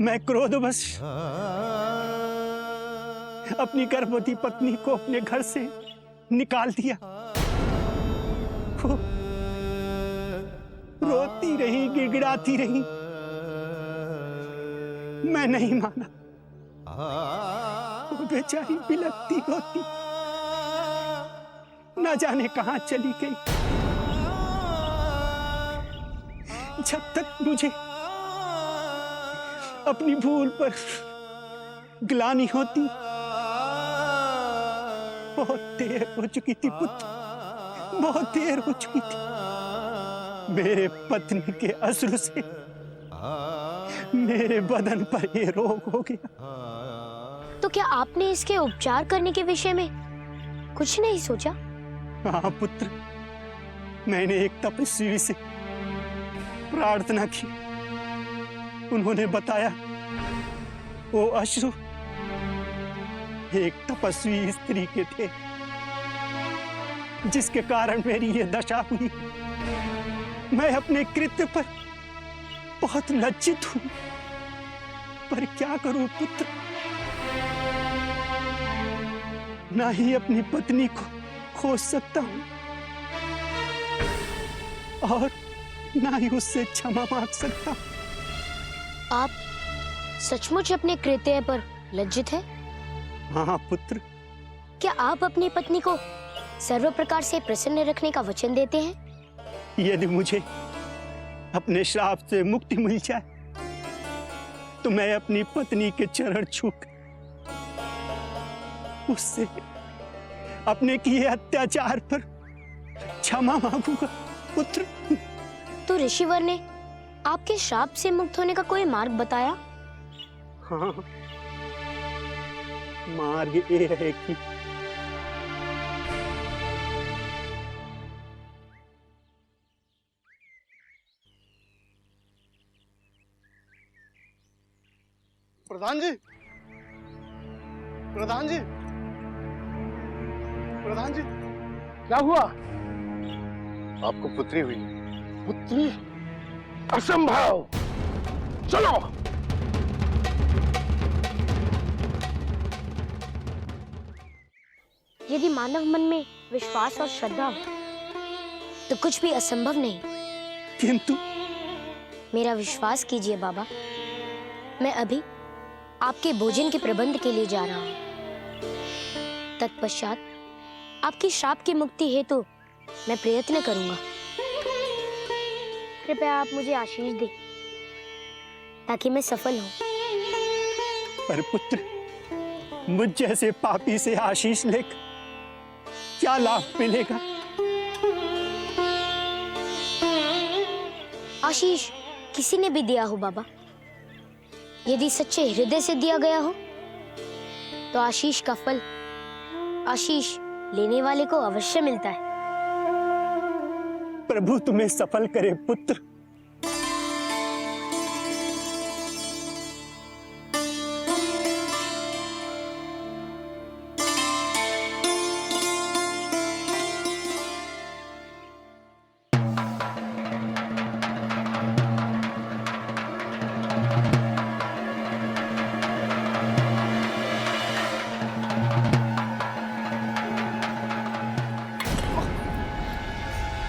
मैं क्रोधवश अपनी गर्भवती पत्नी को अपने घर से निकाल दिया। वो रोती रही, गिड़गिड़ाती रही। मैं नहीं माना। वो बेचारी बिलखती होती, न जाने कहां चली गई। जब तक मुझे अपनी भूल पर ग्लानि होती, बहुत देर हो चुकी थी पुत्र, बहुत देर हो चुकी थी। मेरे पत्नी के अश्रु से मेरे बदन पर ये रोग हो गया। तो क्या आपने इसके उपचार करने के विषय में कुछ नहीं सोचा? हाँ पुत्र, मैंने एक तपस्वी से प्रार्थना की। उन्होंने बताया वो अश्रु एक तपस्वी स्त्री के थे, जिसके कारण मेरी ये दशा हुई। मैं अपने कृत्य पर बहुत लज्जित हूं, पर क्या करूं पुत्र? ना ही अपनी पत्नी को खोज सकता हूं और ना ही उससे क्षमा मांग सकता हूं। आप सचमुच अपने कृत्य पर लज्जित हैं? हाँ पुत्र। क्या आप अपनी पत्नी को सर्व प्रकार से प्रसन्न रखने का वचन देते हैं? यदि मुझे अपने श्राप से मुक्ति मिल जाए तो मैं अपनी पत्नी के चरण छूकर उससे अपने किए अत्याचार पर क्षमा मांगूंगा पुत्र। तो ऋषिवर ने आपके श्राप से मुक्त होने का कोई मार्ग बताया? हाँ, मार्ग ये है कि प्रधान जी, प्रधान जी, प्रधान जी, क्या हुआ? आपको पुत्री हुई। पुत्री? असंभव। चलो। यदि मानव मन में विश्वास और श्रद्धा हो तो कुछ भी असंभव नहीं। किंतु मेरा विश्वास कीजिए बाबा, मैं अभी आपके भोजन के प्रबंध के लिए जा रहा हूँ। तत्पश्चात आपकी श्राप की मुक्ति हेतु मैं प्रयत्न करूंगा। कृपया आप मुझे आशीष दें ताकि मैं सफल हूँ। पर पुत्र, मुझ जैसे पापी से आशीष लेकर क्या लाभ मिलेगा? आशीष किसी ने भी दिया हो बाबा, यदि सच्चे हृदय से दिया गया हो तो आशीष का फल आशीष लेने वाले को अवश्य मिलता है। प्रभु तुम्हें सफल करे पुत्र।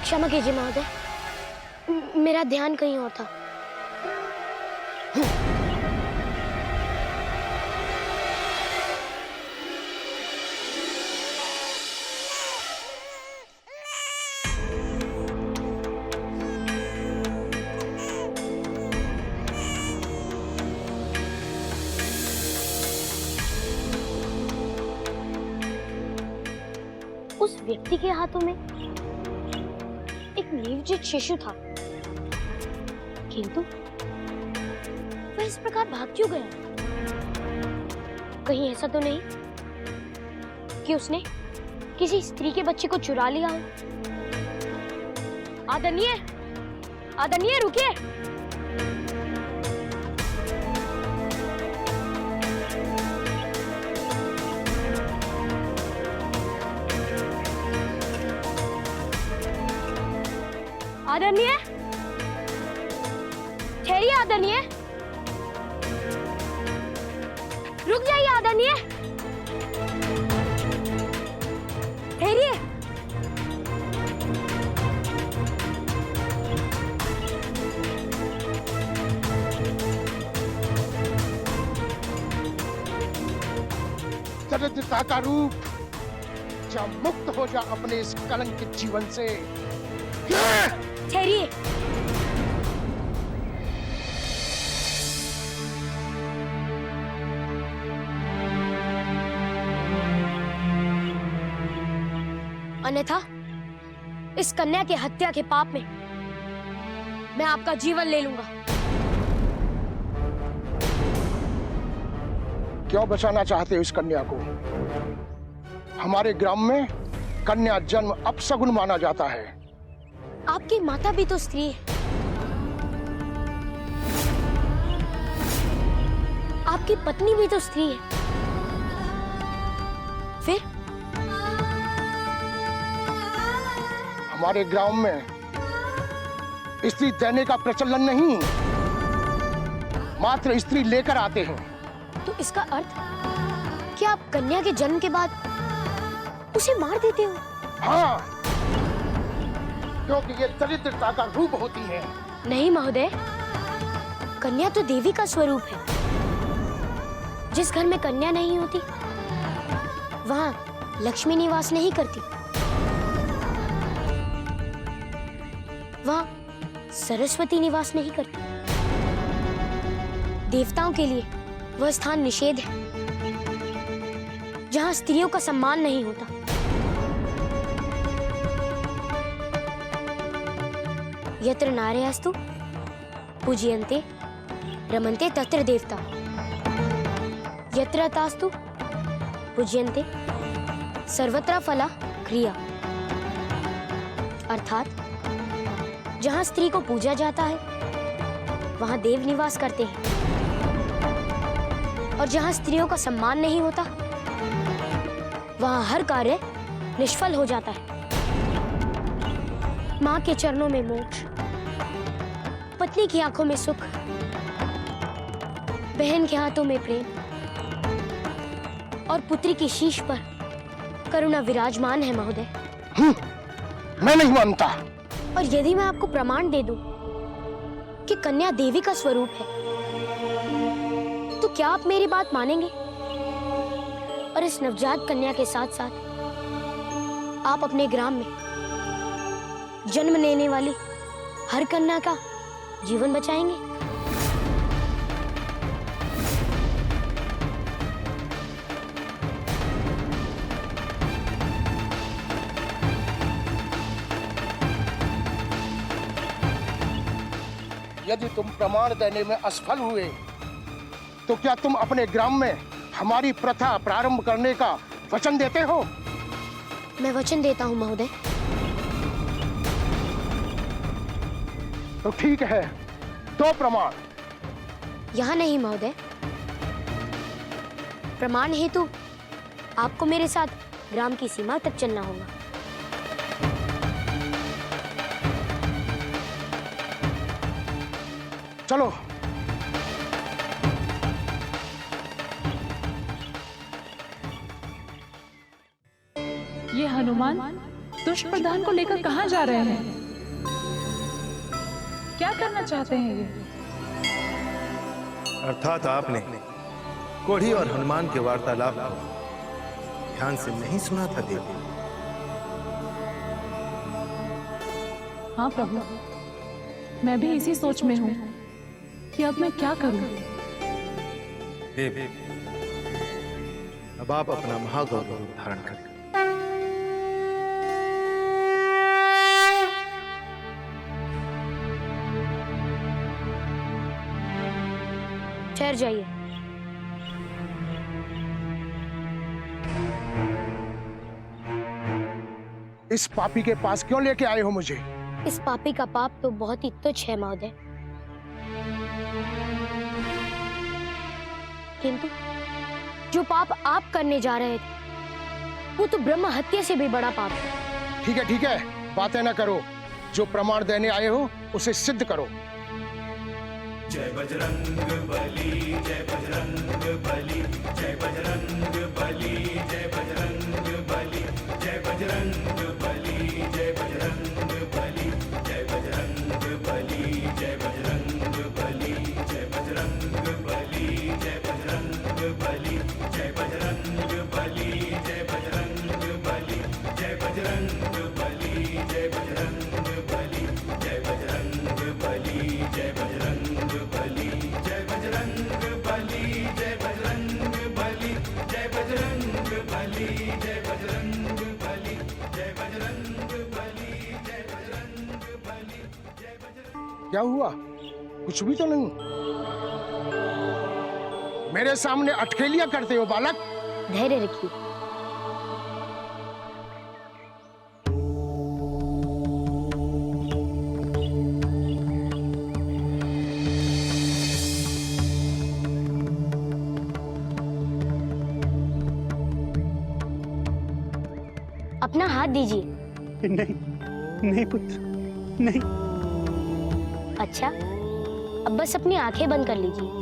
क्षमा कीजिए महोदय, मेरा ध्यान कहीं और था। उस व्यक्ति के हाथों में एक निर्जीव शिशु था, किंतु वह इस प्रकार भाग क्यों गया? कहीं ऐसा तो नहीं कि उसने किसी स्त्री के बच्चे को चुरा लिया हो? आदरणीय, आदरणीय रुकिए। आदरणीय, ठहरिए आदरणीय। पता नहीं है? ठहरिए। दरिद्रता का रूप, जा मुक्त हो जा अपने इस कलंकित जीवन से। ठहरिए। अन्यथा इस कन्या के हत्या के पाप में मैं आपका जीवन ले लूंगा। क्यों बचाना चाहते हो इस कन्या को? हमारे ग्राम में कन्या जन्म अपशगुन माना जाता है। आपकी माता भी तो स्त्री है, आपकी पत्नी भी तो स्त्री है, फिर हमारे ग्राम में स्त्री देने का प्रचलन नहीं, मात्र स्त्री लेकर आते हैं। तो इसका अर्थ कि आप कन्या के जन्म के बाद उसे मार देते हो? हाँ, क्योंकि ये दरिद्रता का रूप होती है। नहीं महोदय, कन्या तो देवी का स्वरूप है। जिस घर में कन्या नहीं होती वहां लक्ष्मी निवास नहीं करती, वहां सरस्वती निवास नहीं करती। देवताओं के लिए वह स्थान निषेध है जहां स्त्रियों का सम्मान नहीं होता। यत्र नार्यस्तु पूज्यन्ते रमन्ते तत्र देवता, यत्र तास्तु पूज्यन्ते सर्वत्र फला क्रिया। अर्थात जहां स्त्री को पूजा जाता है वहां देव निवास करते हैं, और जहां स्त्रियों का सम्मान नहीं होता वहां हर कार्य निष्फल हो जाता है। मां के चरणों में मोक्ष, पत्नी की आंखों में सुख, बहन के हाथों में प्रेम और पुत्री की शीश पर करुणा विराजमान है महोदय। मैं नहीं मानता। और यदि मैं आपको प्रमाण दे दूं कि कन्या देवी का स्वरूप है, तो क्या आप मेरी बात मानेंगे और इस नवजात कन्या के साथ साथ आप अपने ग्राम में जन्म लेने वाली हर कन्या का जीवन बचाएंगे? यदि तुम प्रमाण देने में असफल हुए तो क्या तुम अपने ग्राम में हमारी प्रथा प्रारंभ करने का वचन देते हो? मैं वचन देता हूं महोदय। तो ठीक है, दो प्रमाण। यहां नहीं महोदय, प्रमाण हेतु आपको मेरे साथ ग्राम की सीमा तक चलना होगा। चलो। ये हनुमान दुष्ट प्रधान को लेकर कहाँ जा रहे हैं? क्या करना चाहते हैं ये? अर्थात आपने कोढ़ी और हनुमान के वार्तालाप को ध्यान से नहीं सुना था देवी। हाँ प्रभु, मैं भी इसी सोच में हूँ कि अब मैं क्या करूं। देवी, अब आप अपना महागौरव रूप धारण करें। ठहर जाइए। इस पापी के पास क्यों लेके आए हो मुझे? इस पापी का पाप तो बहुत ही तुच्छ है महोदय, किंतु जो पाप आप करने जा रहे थे वो तो ब्रह्म हत्या से भी बड़ा पाप है। ठीक है, बातें ना करो। जो प्रमाण देने आए हो उसे सिद्ध करो। क्या हुआ? कुछ भी तो नहीं। मेरे सामने अटखेलियां करते हो बालक। धैर्य रखिए। अपना हाथ दीजिए। नहीं नहीं पुत्र, नहीं। अच्छा, अब बस अपनी आंखें बंद कर लीजिए।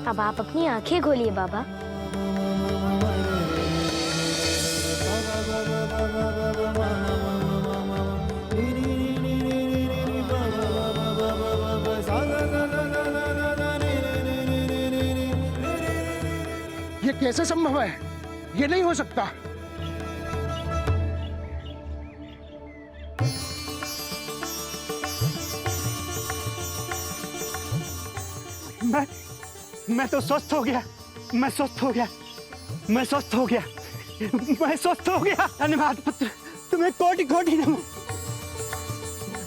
अब आप अपनी आंखें खोलिए बाबा। ये कैसे संभव है? ये नहीं हो सकता। मैं तो स्वस्थ हो गया। मैं स्वस्थ हो गया। मैं स्वस्थ हो गया। मैं स्वस्थ हो गया। धन्यवाद पुत्र, तुम्हें कोटि कोटि नमन।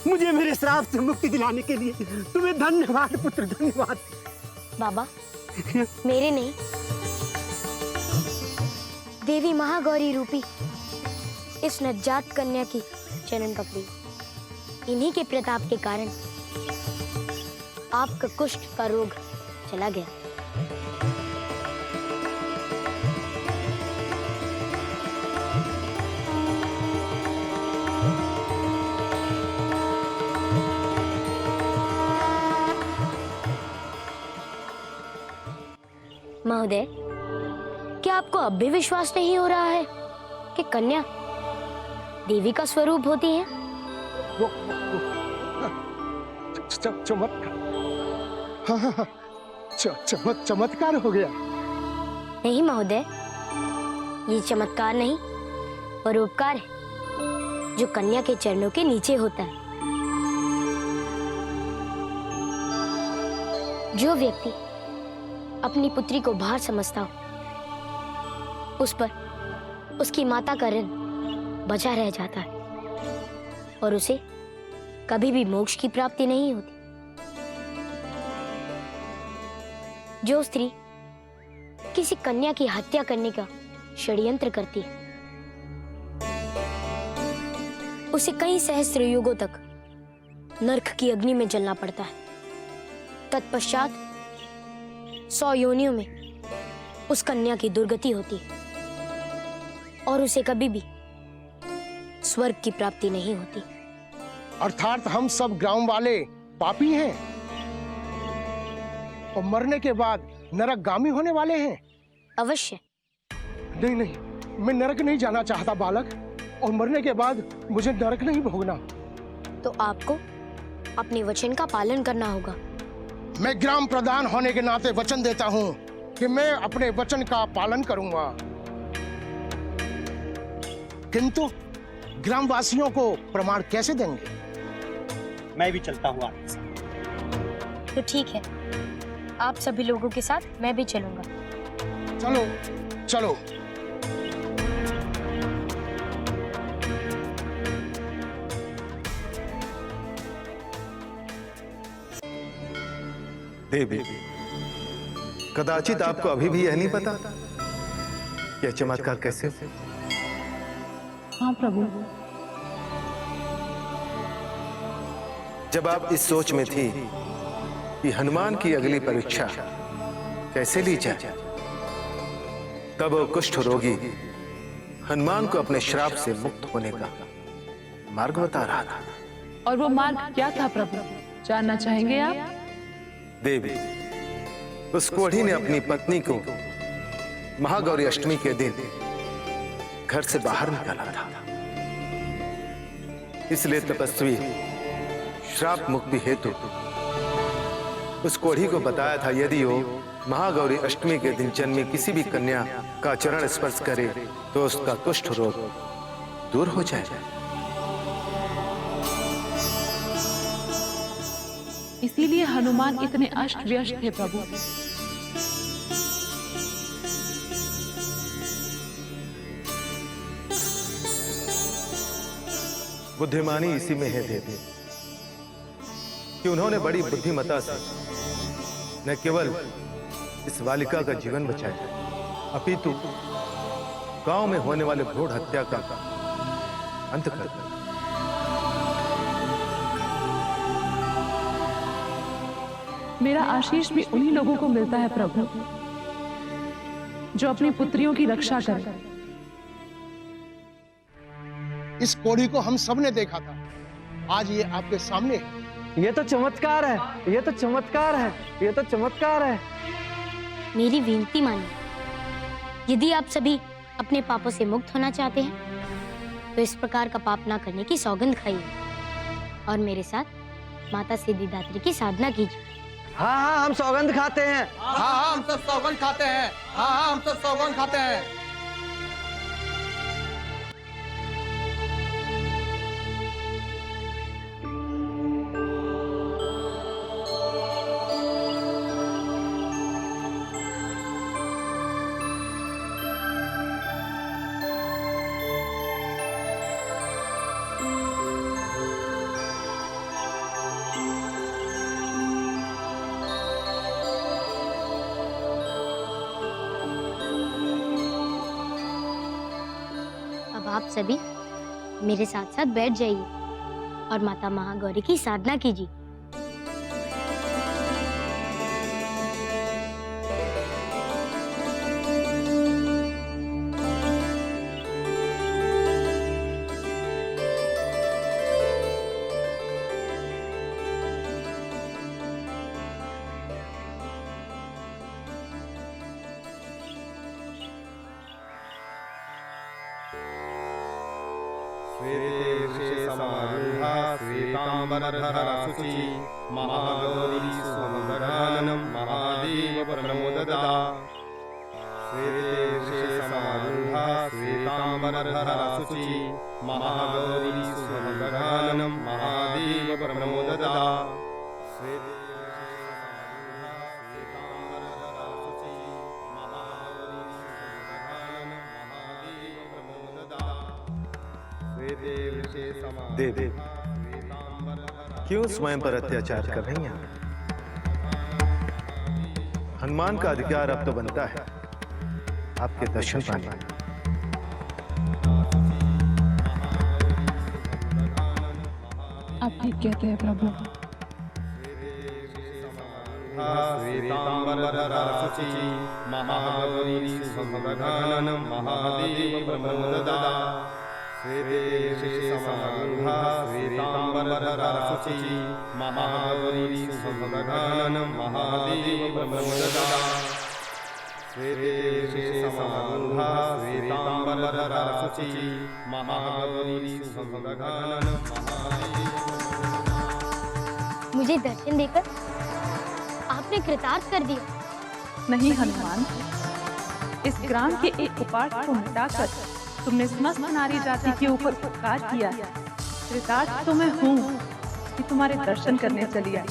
मुझे मेरे श्राप से मुक्ति दिलाने के लिए तुम्हें धन्यवाद पुत्र, धन्यवाद। बाबा, मेरे नहीं, देवी महागौरी रूपी इस नवजात कन्या की चरण पकड़ी। इन्हीं के प्रताप के कारण आपका कुष्ठ का रोग चला गया। महोदय, क्या आपको अब भी विश्वास नहीं हो रहा है कि कन्या देवी का स्वरूप होती है? वो चमत्कार, हाँ, चमत्कार हो गया। नहीं महोदय, ये चमत्कार नहीं, परोपकार है जो कन्या के चरणों के नीचे होता है। जो व्यक्ति अपनी पुत्री को भार समझता हो, उस पर उसकी माता का ऋण बचा रह जाता है और उसे कभी भी मोक्ष की प्राप्ति नहीं होती। जो स्त्री किसी कन्या की हत्या करने का षड्यंत्र करती है, उसे कई सहस्त्र युगों तक नरक की अग्नि में जलना पड़ता है। तत्पश्चात 100 योनियों में उस कन्या की दुर्गति होती है और उसे कभी भी स्वर्ग की प्राप्ति नहीं होती। अर्थात हम सब ग्राम वाले पापी हैं और मरने के बाद नरकगामी होने वाले हैं। अवश्य। नहीं नहीं, मैं नरक नहीं जाना चाहता बालक, और मरने के बाद मुझे नरक नहीं भोगना। तो आपको अपने वचन का पालन करना होगा। मैं ग्राम प्रधान होने के नाते वचन देता हूँ कि मैं अपने वचन का पालन करूंगा। किंतु ग्रामवासियों को प्रमाण कैसे देंगे? मैं भी चलता हूँ आपके साथ। तो ठीक है, आप सभी लोगों के साथ मैं भी चलूंगा। चलो चलो। देवी, कदाचित आपको अभी भी यह नहीं पता कि यह चमत्कार कैसे हो? हाँ प्रभु। जब आप इस सोच में थी कि हनुमान की अगली परीक्षा कैसे ली जाए, तब वो कुष्ठ रोगी हनुमान को अपने श्राप से मुक्त होने का मार्ग बता रहा था। और वो मार्ग क्या था प्रभु, जानना चाहेंगे आप? देवी, उस कोढ़ी ने अपनी पत्नी को महागौरी अष्टमी के दिन घर से बाहर निकाला था। इसलिए तपस्वी श्राप मुक्ति हेतु उस कोढ़ी को बताया था, यदि वो महागौरी अष्टमी के दिन जन्मी किसी भी कन्या का चरण स्पर्श करे तो उसका कुष्ठ रोग दूर हो जाएगा। इसीलिए हनुमान इतने अष्ट व्यस्त थे प्रभु। बुद्धिमानी इसी में है देवी कि उन्होंने बड़ी बुद्धिमता से न केवल इस बालिका का जीवन बचाया, अपितु गांव में होने वाले भ्रूण हत्या का अंत कर दिया। मेरा आशीष भी उन्हीं लोगों को मिलता है प्रभु जो अपनी पुत्रियों की रक्षा करें। इस कोढ़ी को हम सब ने देखा था, आज ये आपके सामने है। ये तो चमत्कार है, ये तो चमत्कार है, ये तो चमत्कार है। मेरी विनती मानिए, यदि आप सभी अपने पापों से मुक्त होना चाहते हैं तो इस प्रकार का पाप ना करने की सौगंध खाइए और मेरे साथ माता सिद्धिदात्री की साधना कीजिए। हाँ हाँ, हम सौगंध खाते हैं। हाँ हम सब सौगंध खाते हैं। हाँ हम सब सौगंध खाते हैं। आप सभी मेरे साथ साथ बैठ जाइए और माता महागौरी की साधना कीजिए। समारूढ़ा श्वेतांबरधरा शुचि महागौरी सुमंगलाननं महादेव प्रमोददा। श्वेते समारूढ़ा श्वेतांबरधरा शुचि महागौरी सुमंगलाननं महादेव प्रमोददा। देवी, क्यों स्वयं पर अत्याचार कर रही हैं? हनुमान का अधिकार अब तो बनता है आपके दर्शन पाने। आप ठीक कहते हैं प्रभु। श्वेतांबरधरा शुचि महागौरी सुमंगलाननं महादेव प्रमोददा। श्वेते समारूढ़ा श्वेतांबरधरा शुचि महागौरी सुमंगलाननं महादेव प्रमोददा। श्वेते समारूढ़ा श्वेतांबरधरा शुचि महागौरी सुमंगलाननं महादेव। मुझे दर्शन देकर आपने कृतार्थ कर दिया। नहीं हनुमान, इस ग्राम के एक कुपाट को मिटाकर तुमने समस्त नारी जाति के ऊपर उपकार किया। कृतार्थ तो मैं हूँ कि तुम्हारे दर्शन करने चली आई।